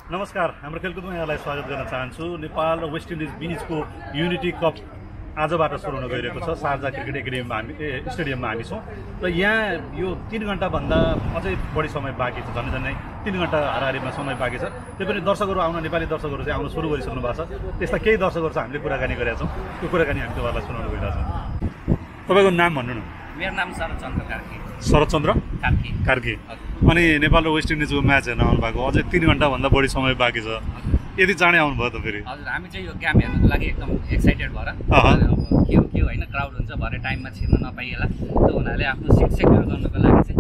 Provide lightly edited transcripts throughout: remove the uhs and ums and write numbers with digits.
नमस्कार, हाम्रो खेलकुदमा यहाँलाई स्वागत गर्न चाहन्छु। नेपाल र वेस्ट इन्डिज बीचको युनिटी कप आजबाट सुरु हुन गइरहेको छ। शारजा क्रिकेट एकाडेमीमा स्टेडियममा हामी छौँ र यहाँ यो 3 घण्टाभन्दा अझै बढी समय बाँकी छ। झन्डै 3 घण्टा हाराहारीमा समय बाँकी छ। त्यही पनि दर्शकहरू आउन, नेपाली दर्शकहरू चाहिँ आउन सुरु गरिसक्नु भएको छ। त्यस्ता केही दर्शकहरू चाहिँ हामीले कुराकानी गरेका छौँ। त्यो कुराकानी हामी तपाईँहरूलाई सुनाउन गइरहेको छौँ। तपाईँको नाम भन्नु न। मेरो नाम शरदचन्द्र कार्की। शरदचन्द्र कार्की। अनि नेपाल र वेस्ट इन्डिजको म्याच हेर्न आउनु भएको, अझै 3 घण्टाभन्दा बढी समय बाँकी छ। यदि चाँडै आउनुभयो त फेरि? हजुर, हामी चाहिँ यो गेम हेर्नको लागि एकदम एक्साइटेड भएर अब के होइन, क्राउड हुन्छ, भरे टाइममा छिर्न नपाइएला, त्यो हुनाले आफ्नो सिट सेक्युर गर्नको लागि चाहिँ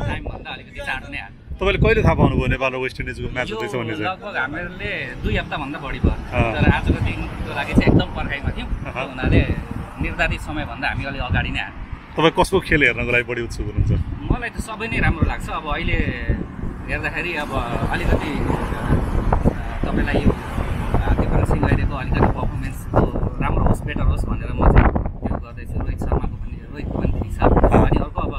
टाइमभन्दा अलिकति चाँडो नै आयो। तपाईँले कहिले थाहा पाउनुभयो नेपाल र वेस्ट इन्डिजको म्याच हुँदैछ भन्ने चाहिँ? लगभग हामीले 2 हप्ताभन्दा बढी भयो, तर आजको दिनको लागि चाहिँ एकदम पर्खाइमा थियौँ। त्यो हुनाले निर्धारित समयभन्दा हामी अलिक अगाडि नै आयौँ। तपाईँ कसको खेल हेर्नको लागि बढी उत्सुक हुनुहुन्छ? मलाई त सबै नै राम्रो लाग्छ। अब अहिले हेर्दाखेरि अब अलिकति तपाईँलाई यो दिपन सिंह अहिलेको अलिकति पर्फर्मेन्सको राम्रो होस्, बेटर होस् भनेर म चाहिँ त्यो गर्दैछु। रोहित शर्माको पनि, रोहित पनि ठिक छ। अनि अर्को अब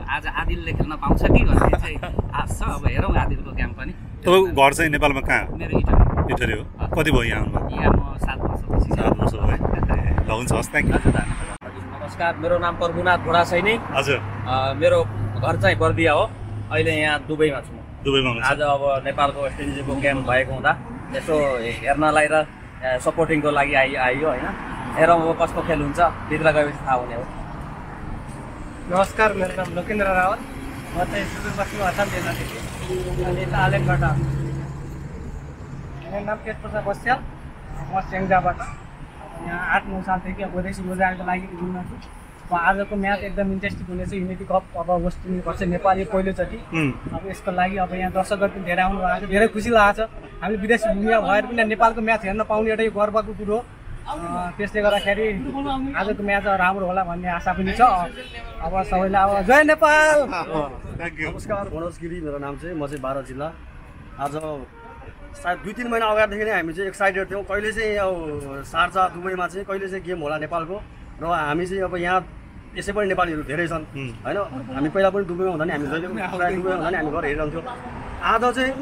आज आदिलले खेल्न पाउँछ कि भन्ने चाहिँ आश छ। अब हेरौँ आदिलको गेम पनि। तपाईँको घर चाहिँ नेपालमा कहाँ? मेरो इटली। इटली हो। कति भयो यहाँ आउनुभयो? यहाँ म 7 वर्षपछि। 7 वर्ष भयो है। ल हुन्छ, हस्, थ्याङ्क यू। नमस्कार, मेरो नाम प्रभुनाथ घोडासैनी। हजुर। मेरो घर चाहिँ बर्दिया हो। अहिले यहाँ दुबईमा छु। दुबईमा हुनुहुन्छ? आज अब नेपालको वेस्ट इन्डिजको गेम भएको हुँदा यसो हेर्नलाई र सपोर्टिङको लागि आइयो होइन। हेरौँ अब कस्तो खेल हुन्छ, भित्र गएपछि थाहा हुने हो। नमस्कार, मेरो नाम लोकेन्द्र रावत। म चाहिँ सुदूरपश्चिम असम जिल्लादेखि अनि यता आलेनबाट। मेरो नाम केशप्रसाद बस्याल। म स्याङ्जाबाट यहाँ 8-9 सालदेखि अब विदेशी रोजगारको लागि घुम्न छु। अब आजको म्याच एकदम इन्ट्रेस्टिङ हुनेछ। युनिटी कप अब वेस्ट इन्डिज गर्छ नेपाली पहिलोचोटि। अब यसको लागि अब यहाँ दर्शकहरू पनि धेरै आउनु भएको छ। धेरै खुसी लागेको छ। हामीले विदेशी भूमिमा भएर पनि नेपालको म्याच हेर्न पाउने एउटै गर्वको कुरो हो। त्यसले गर्दाखेरि आजको म्याच राम्रो होला भन्ने आशा पनि छ। अब सबैलाई अब जय नेपाल। नमस्कार, मनोज गिरी मेरो नाम चाहिँ। म चाहिँ 12 जिल्ला। आज सायद 2-3 महिना अगाडिदेखि नै हामी चाहिँ एक्साइटेड थियौँ। कहिले चाहिँ अब शारजा दुबईमा चाहिँ कहिले चाहिँ गेम होला नेपालको। र हामी चाहिँ अब यहाँ यसै पनि नेपालीहरू धेरै छन् होइन। हामी पहिला पनि दुबईमा हुँदा नि हामी जहिले पनि दुबईमा हुँदा नि हामी गएर हेरिरहन्थ्यौँ। आज चाहिँ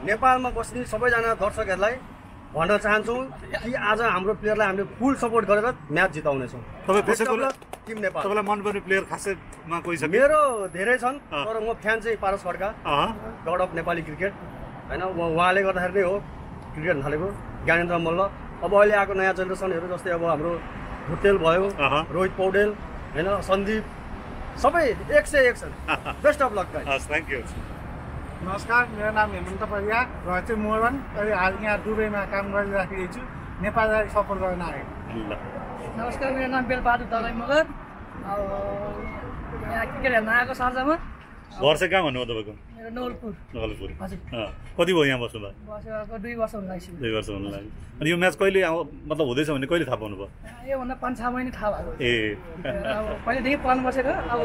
नेपालमा बस्ने सबैजना दर्शकहरूलाई भन्न चाहन्छौँ कि आज हाम्रो प्लेयरलाई हामीले फुल सपोर्ट गरेर म्याच जिताउनेछौँ। टिम नेपाल। तपाईँलाई मनपर्ने प्लेयर खासैमा कोही छ? मेरो धेरै छन्, तर म फ्यान चाहिँ Paras Khadka, god of Nepali cricket होइन। उहाँले गर्दाखेरि नै हो क्रिकेट थालेको। ज्ञानेन्द्र मल्ल, अब अहिले आएको नयाँ जेनेरेसनहरू जस्तै अब हाम्रो भुटेल भयो, रोहित पौडेल होइन, सन्दीप, सबै 101 छन्। Best of lock guys. Thank you. नमस्कार, मेरो नाम हेमन्त परिया, र चाहिँ मोहन। अहिले आज यहाँ दुबईमा काम गरिराखेको छु। नेपाललाई सपोर्ट गर्न आएको। नमस्कार, मेरो नाम बेलबहादुर दलाई मगर। अब यहाँ क्रिकेट हेर्न आएको शारजामा। घर चाहिँ कहाँ भन्नुभयो तपाईँको? मेरो नवलपुर। नवलपुर। हजुर। कति भयो यहाँ बस्नु भयो? बसेको 2 वर्ष हुन लाग्यो। 2 वर्ष हुन लाग्यो। अनि यो म्याच कहिले मतलब हुँदैछ भने कहिले थाहा पाउनु भयो? योभन्दा 5-6 महिना थाहा भएको। अब पहिलेदेखि प्लान बसेको। अब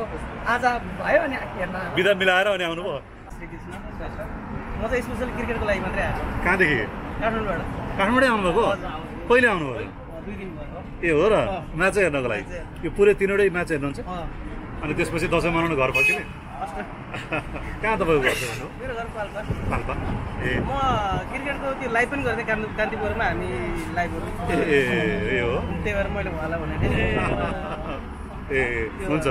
आज भयो अनि हेर्न बिदा मिलाएर अनि आउनुभयो? म चाहिँ स्पेसली क्रिकेटको लागि मात्रै आएको। कहाँदेखि? काठमाडौँबाट। काठमाडौँ आउनुभएको? कहिले आउनुभयो? 2 दिन भयो। ए हो र? म्याच हेर्नको लागि? यो पुरै 3वटै म्याच हेर्नुहुन्छ? अनि त्यसपछि दसैँ मनाउनु घर फर्किने? कहाँ तपाईँको घर चाहिँ? मेरो घर पाल्पा। पाल्पा। ए म क्रिकेटको त्यो लाइभ पनि गर्थेँ कान्तिपुरमा। हामी लाइभ ए हो। त्यही भएर मैले उहाँलाई भनेको थिएँ। ए हुन्छ।